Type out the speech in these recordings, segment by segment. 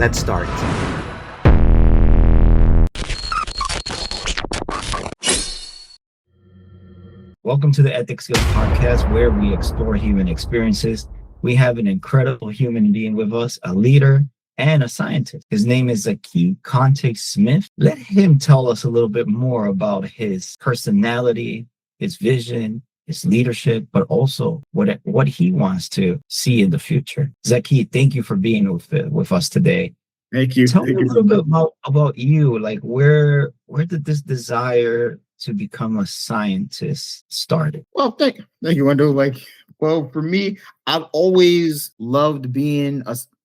Let's start. Welcome to the Ethics Skills Podcast, where we explore human experiences. We have an incredible human being with us, a leader and a scientist. His name is Zakee Conte Smith. Let him tell us a little bit more about his personality, his vision, his leadership, but also what he wants to see in the future. Zakee, thank you for being with us today. Thank you. Tell me a little bit about you. Like, where did this desire to become a scientist started? Well, thank you, Wendell. For me, I've always loved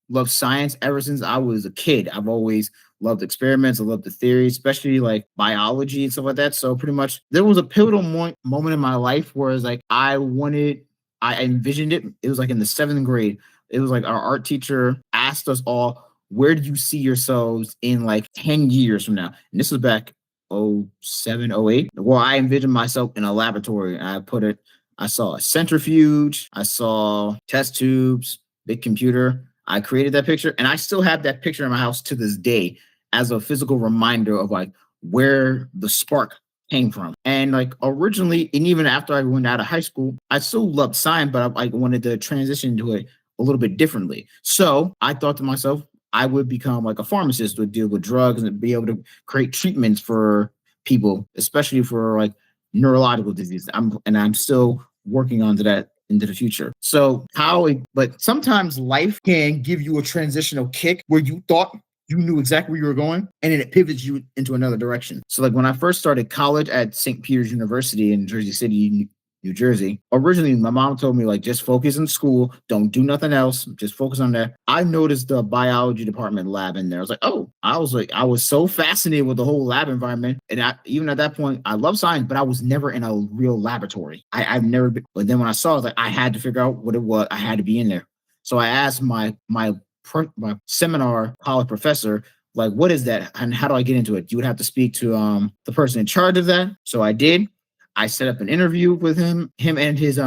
love science ever since I was a kid. I've always loved experiments. I loved the theory, especially like biology and stuff like that. So pretty much there was a pivotal moment in my life where it's like I envisioned it. It was like in the 7th grade. It was like our art teacher asked us all, where do you see yourselves in like 10 years from now? And this was back 07, 08. Well, I envisioned myself in a laboratory. I saw a centrifuge. I saw test tubes, big computer. I created that picture, and I still have that picture in my house to this day as a physical reminder of like where the spark came from. And like originally, and even after I went out of high school, I still loved science, but I wanted to transition to it a little bit differently. So I thought to myself, I would become like a pharmacist, would deal with drugs and be able to create treatments for people, especially for like neurological diseases. I'm still working on that into the future. But sometimes life can give you a transitional kick where you thought you knew exactly where you were going, and then it pivots you into another direction. So like when I first started college at St. Peter's University in Jersey City, New Jersey, originally my mom told me like, just focus in school, don't do nothing else, just focus on that. I noticed the biology department lab in there. I was so fascinated with the whole lab environment. And even at that point, I love science, but I was never in a real laboratory. I've never been, but then when I saw it, I was like, I had to figure out what it was. I had to be in there. So I asked my seminar college professor, like, what is that? And how do I get into it? You would have to speak to the person in charge of that. So I did. I set up an interview with him and his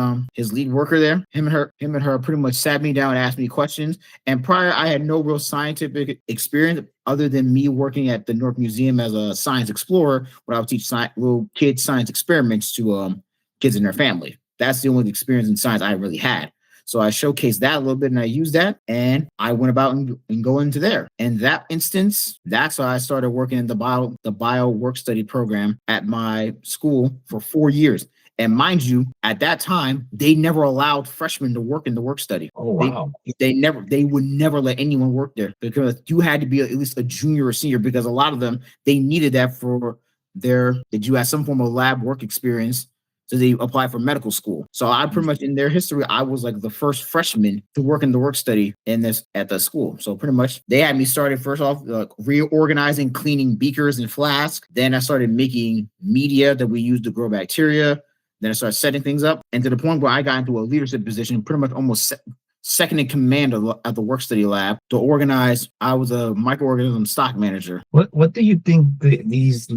lead worker there. Him and her pretty much sat me down and asked me questions. And prior, I had no real scientific experience other than me working at the Newark Museum as a science explorer, where I would teach little kids science experiments to kids in their family. That's the only experience in science I really had. So I showcased that a little bit and I used that, and I went about and go into there. In that instance, that's how I started working in the bio work study program at my school for 4 years. And mind you, at that time, they never allowed freshmen to work in the work study. Oh, wow. They would never let anyone work there because you had to be at least a junior or senior, because a lot of them, they needed that that you had some form of lab work experience. So they apply for medical school. So I pretty much, in their history, I was like the first freshman to work in the work study at the school. So pretty much they had me started first off reorganizing, cleaning beakers and flasks. Then I started making media that we used to grow bacteria. Then I started setting things up, and to the point where I got into a leadership position, pretty much almost second in command at the work study lab to organize. I was a microorganism stock manager. What do you think these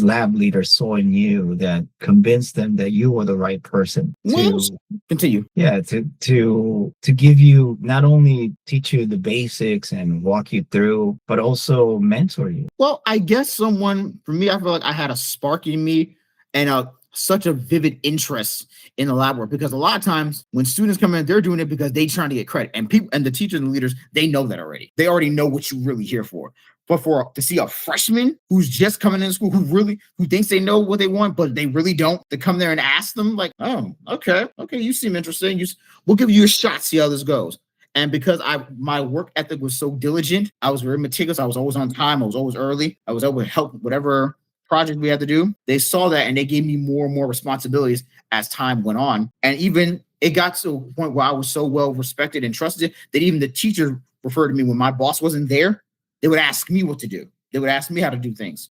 lab leaders saw in you that convinced them that you were the right person to continue? Yeah, to give you, not only teach you the basics and walk you through, but also mentor you. Well, I guess for me, I feel like I had a spark in me and such a vivid interest in the lab work, because a lot of times when students come in, they're doing it because they're trying to get credit, and the teachers and the leaders, they know that already. They already know what you're really here for. But to see a freshman who's just coming into school, who thinks they know what they want, but they really don't, to come there and ask them like, oh, okay, you seem interesting. We'll give you a shot, see how this goes. And because my work ethic was so diligent, I was very meticulous. I was always on time. I was always early. I was able to help whatever project we had to do. They saw that, and they gave me more and more responsibilities as time went on. And even it got to a point where I was so well respected and trusted that even the teacher referred to me when my boss wasn't there. They would ask me what to do. They would ask me how to do things,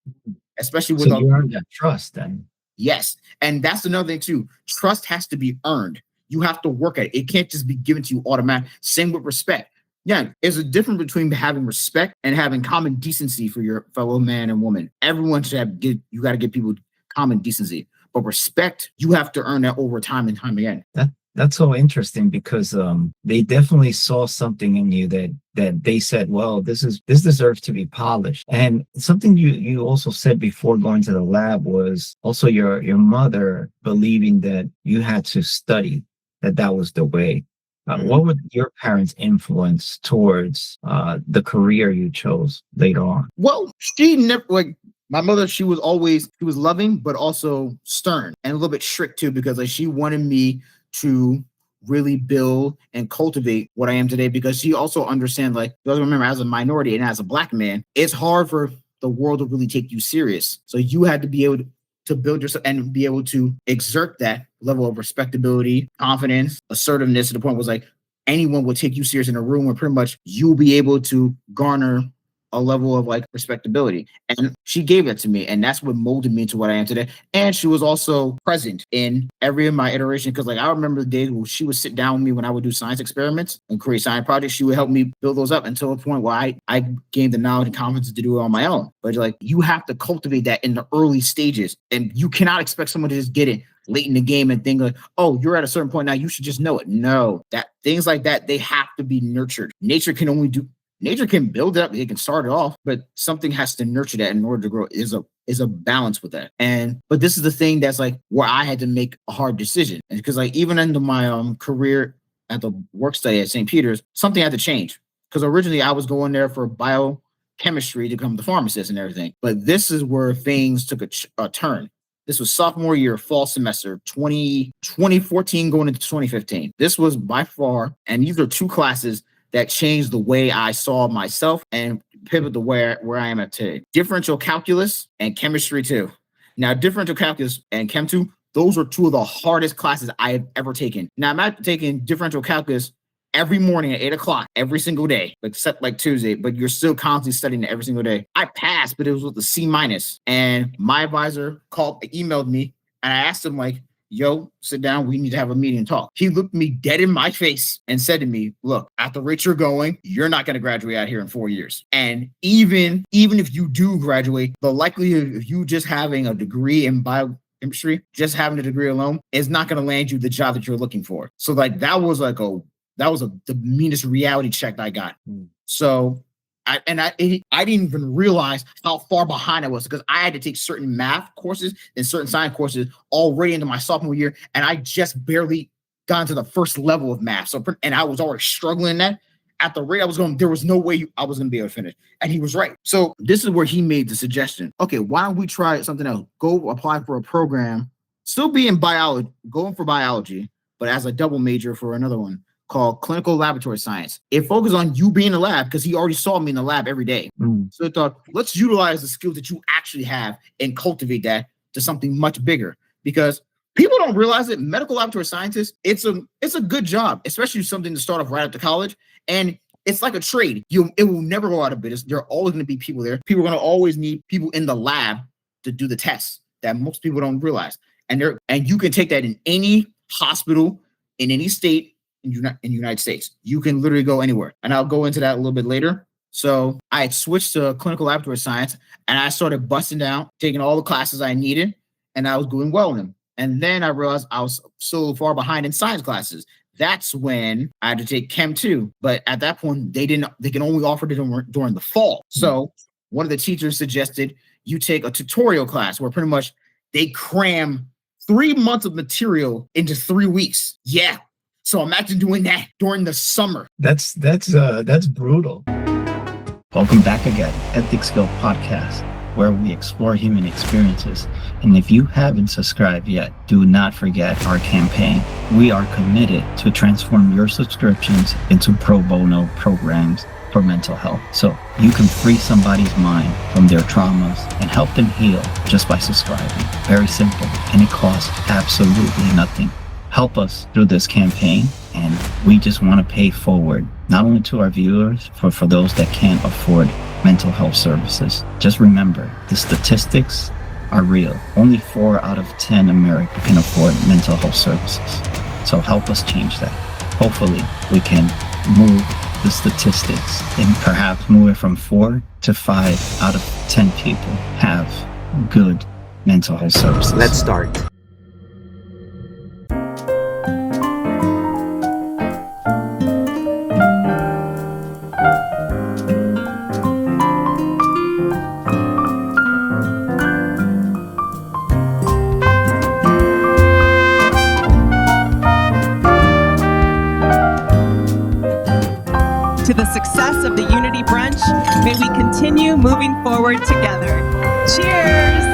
especially with. So you earned that trust then. Yes, and that's another thing too. Trust has to be earned. You have to work at it. It can't just be given to you automatic. Same with respect. Yeah, there's a difference between having respect and having common decency for your fellow man and woman. Everyone should you got to give people common decency. But respect, you have to earn that over time and time again. That's so interesting because they definitely saw something in you that they said, well, this deserves to be polished. And something you also said before going to the lab was also your mother believing that you had to study, that was the way. What would your parents' influence towards the career you chose later on? Well, she never like my mother. She was loving, but also stern and a little bit strict too, because like she wanted me to really build and cultivate what I am today. Because she also understands, like, you also remember, as a minority and as a Black man, it's hard for the world to really take you serious. So you had to be able to build yourself and be able to exert that level of respectability, confidence, assertiveness, to the point was like anyone will take you serious in a room where pretty much you'll be able to garner a level of like respectability. And she gave that to me. And that's what molded me into what I am today. And she was also present in every of my iteration. Cause like I remember the days where she would sit down with me when I would do science experiments and create science projects. She would help me build those up until a point where I gained the knowledge and confidence to do it on my own. But like you have to cultivate that in the early stages. And you cannot expect someone to just get it late in the game and think like, oh, you're at a certain point now, you should just know it. No, that things like that, they have to be nurtured. Nature can build it up, it can start it off, but something has to nurture that in order to grow. Is a balance with that. But this is the thing that's like where I had to make a hard decision. And because like even into my career at the work study at St. Peter's, something had to change. Because originally I was going there for biochemistry to become the pharmacist and everything. But this is where things took a turn. This was sophomore year, fall semester, 2014 going into 2015. This was by far, and these are two classes that changed the way I saw myself and pivot to where I am at today. Differential calculus and chemistry 2. Now, differential calculus and chem 2, those are two of the hardest classes I have ever taken. Now, I'm not taking differential calculus every morning at 8 o'clock, every single day, except like Tuesday, but you're still constantly studying it every single day. I passed, but it was with a C-. And my advisor emailed me, and I asked him like, yo, sit down. We need to have a meeting and talk. He looked me dead in my face and said to me, look, at the rate you're going, you're not going to graduate out here in 4 years. And even if you do graduate, the likelihood of you just having a degree in biochemistry, just having a degree alone, is not going to land you the job that you're looking for. So like that was the meanest reality check I got. So I didn't even realize how far behind I was, because I had to take certain math courses and certain science courses already into my sophomore year, and I just barely got into the first level of math. So, and I was already struggling that. At the rate I was going, there was no way I was going to be able to finish. And he was right. So this is where he made the suggestion. Okay, why don't we try something else? Go apply for a program, still be in biology, going for biology, but as a double major for another one called clinical laboratory science. It focused on you being in the lab because he already saw me in the lab every day. So I thought, let's utilize the skills that you actually have and cultivate that to something much bigger, because people don't realize it. Medical laboratory scientists, it's a good job, especially something to start off right after college. And it's like a trade. It will never go out of business. There are always going to be people there. People are going to always need people in the lab to do the tests that most people don't realize. And you can take that in any hospital, in any state, in the United States. You can literally go anywhere. And I'll go into that a little bit later. So I had switched to clinical laboratory science, and I started busting down, taking all the classes I needed, and I was doing well in them. And then I realized I was so far behind in science classes. That's when I had to take Chem 2. But at that point, they can only offer it during the fall. So one of the teachers suggested you take a tutorial class where pretty much they cram 3 months of material into 3 weeks. Yeah. So imagine doing that during the summer. That's brutal. Welcome back again, Ethics Skill Podcast, where we explore human experiences. And if you haven't subscribed yet, do not forget our campaign. We are committed to transform your subscriptions into pro bono programs for mental health, so you can free somebody's mind from their traumas and help them heal just by subscribing. Very simple, and it costs absolutely nothing. Help us through this campaign, and we just want to pay forward, not only to our viewers, but for those that can't afford mental health services. Just remember, the statistics are real. Only 4 out of 10 Americans can afford mental health services. So help us change that. Hopefully, we can move the statistics and perhaps move it from 4 to 5 out of 10 people have good mental health services. Let's start. to the success of the Unity Brunch, may we continue moving forward together. Cheers!